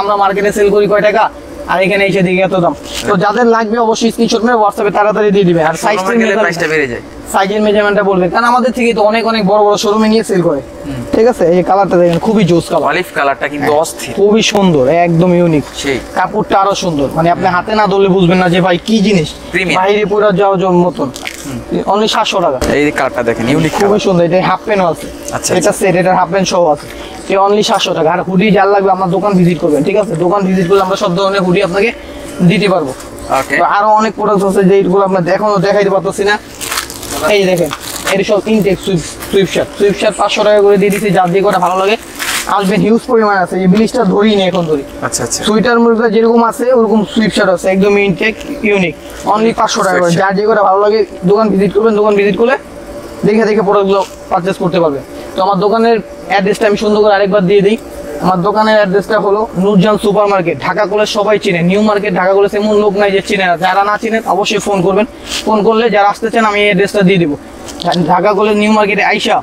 আমরা মার্কেটে সেল করি কয় টাকা, আর এখানে এসে দিকে এত দাম। তো যাদের লাগবে অবশ্যই স্ক্রিনশট মেরে হোয়াটসঅ্যাপে তাড়াতাড়ি দিয়ে দিবে, আর প্রাইসটা বেড়ে যায়, সাইজের মেজারমেন্টটা বলবে, কারণ আমাদের থেকে তো অনেক বড় বড় শোরুমে নিয়ে সেল করে, ঠিক আছে। এই কালারটা দেখেন, খুবই জোস কালার, অলিভ কালারটা কিন্তু অস্থির, খুবই সুন্দর, একদম ইউনিক, সেই কাপড়টা আরো সুন্দর, মানে আপনি হাতে না ধরলে বুঝবেন না যে ভাই কি জিনিস, বাইরে পুরো যাওয়ার মতন, অনলি 700 টাকা। এই কালারটা দেখেন, ইউনিক, খুবই সুন্দর, এটা হাফ প্যান্টও আছে, আচ্ছা, এটা সেট, এটা হাফ প্যান্ট সহ আছে, এই অনলি 700 টাকা। আর হুডি যার লাগবে আপনার দোকান ভিজিট করবেন, ঠিক আছে, দোকান ভিজিট করলে আমরা সব ধরনের হুডি আপনাকে দিতে পারবো, ওকে তো আরো অনেক প্রোডাক্ট আছে যেগুলো আমরা এখনো দেখাইতে পারতেছি না। এই দেখেন এর সব ইনটেক সুইফট শার্ট 500 টাকা করে দিয়ে দিচ্ছি, যার দিয়ে করে ভালো লাগে আসবেন। হিউজ পরিমাণ আছে, এই ব্লিচটা ধরেই নেই এখন ধরি। আচ্ছা আচ্ছা সুইটার মুরগা যেরকম আছে ওরকম সুইফট শার্ট আছে, একদম ইনটেক ইউনিক, অনলি 500 টাকা করে। যার যে করে ভালো লাগে দোকান ভিজিট করবেন, দোকান ভিজিট করলে দেখে দেখে প্রোডাক্টগুলো পারচেস করতে পারবে। তো আমার দোকানের অ্যাড্রেসটা আমি সুন্দর করে আরেকবার দিয়ে দিই। আমার দোকানের অ্যাড্রেসটা হলো Nurjahan super market, Dhaka college সবাই চিনে, নিউ মার্কেট ঢাকা কলেজ এমন লোক নাই যে চিনে না। যারা না চিনেন অবশ্যই ফোন করবেন, ফোন করলে যারা আসতে চান আমি এই অ্যাড্রেসটা দিয়ে দিব। ঢাকা কলেজ নিউ মার্কেটে আইসা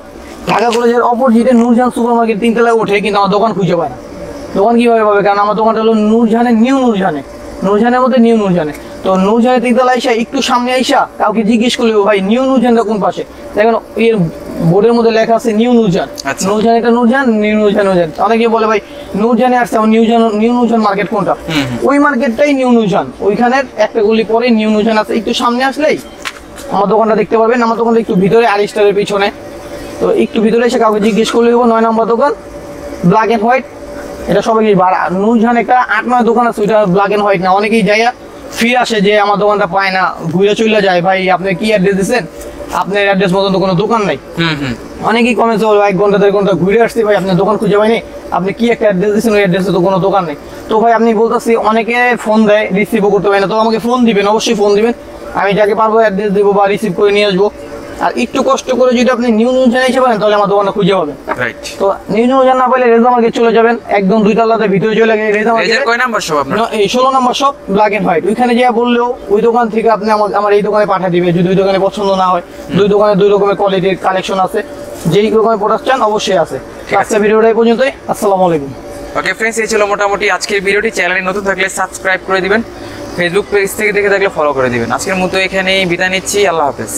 ঢাকা কলেজের অপোজিটে নূরজাহান সুপার মার্কেট 3 তলায় ওঠে, কিন্তু আমার দোকান খুঁজে পায় না। দোকান কীভাবে পাবে? কারণ আমার দোকানটা হলো নূরজাহানের নিউ নূরজাহানের মধ্যে নিউ নূরজাহানে। তো নূরজাহানের 3 তলায় আইসা একটু সামনে আইসা কাউকে জিজ্ঞেস করলে ভাই নিউ নূরজাহানটা কোন পাশে, দেখেন এর বোর্ডের মধ্যে লেখা আছে নিউ নূরজাহান। নূরজাহান এটা নূরজাহান, নিউ নূরজাহান। অনেকে বলে ভাই নূরজাহানে আসছে, নিউ নূরজাহান মার্কেট কোনটা? ওই মার্কেটটাই নিউ নূরজাহান, ওইখানের একটা গলি পরে নিউ নূরজাহান আছে। একটু সামনে আসলেই আমার দোকানটা দেখতে পারবেন। আমার দোকানটা একটু ভিতরে আরিস্টারের পিছনে, তো একটু ভিতরে এসে কাউকে জিজ্ঞেস করলে হবো। 9 নম্বর দোকান, ব্ল্যাক অ্যান্ড হোয়াইট। এটা সবাই নূরজাহান একটা 8-9 দোকান আছে, ওইটা ব্ল্যাক অ্যান্ড হোয়াইট না। অনেকেই যাইয়া ফিরে আসে যে আমার দোকানটা পায় না, ঘুরে চলে যায়। ভাই আপনি কি অ্যাড্রেস দিচ্ছেন? আপনার অ্যাড্রেস মতন তো কোনো দোকান নাই। অনেকেই কমেন্টস বলবো 1 ঘন্টা 1.5 ঘন্টা ঘুরে আসছি ভাই, আপনার দোকান খুঁজে পাইনি, আপনি কি একটা অ্যাড্রেস দিচ্ছেন, ওই অ্যাড্রেসে তো কোনো দোকান নেই। তো ভাই আপনি বলতেছি অনেকে ফোন দেয়, রিসিভও করতে পারে না। তো আমাকে ফোন দিবেন, অবশ্যই ফোন দিবেন, আমি যাকে পারবো অ্যাড্রেস দেবো বা রিসিভ করে নিয়ে আসবো। আর একটু কষ্ট করে যদি আপনি নিউ নূরজাহান এসে পারেন তাহলে আমার দোকানটা খুঁজে পাবেন। তো নিউ নূরজাহান না পেলে রেজা মার্কেট চলে যাবেন, একদম 2 তলাতে ভিতরে চলে গেলে রেজা মার্কেট। কয় নাম্বার শপ আপনার? এই 16 নম্বর শপ, ব্ল্যাক এন্ড হোয়াইট। ওইখানে যা বললেও ওই দোকান থেকে আপনি আমার এই দোকানে পাঠিয়ে দিবে। যদি ওই দোকানে পছন্দ না হয়, 2 দোকানে 2 রকমের কোয়ালিটির কালেকশন আছে, যেই রকমের প্রোডাক্ট চান অবশ্যই আছে। আজকের ভিডিওটা এই পর্যন্তই। আসসালামু আলাইকুম। ওকে ফ্রেন্ডস, এই ছিল মোটামুটি আজকের ভিডিওটি। চ্যানেলে নতুন থাকলে সাবস্ক্রাইব করে দিবেন, ফেসবুক পেজ থেকে দেখে থাকলে ফলো করে দিবেন। আজকের মতো এখানেই বিদায় নিচ্ছি, আল্লাহ হাফেজ।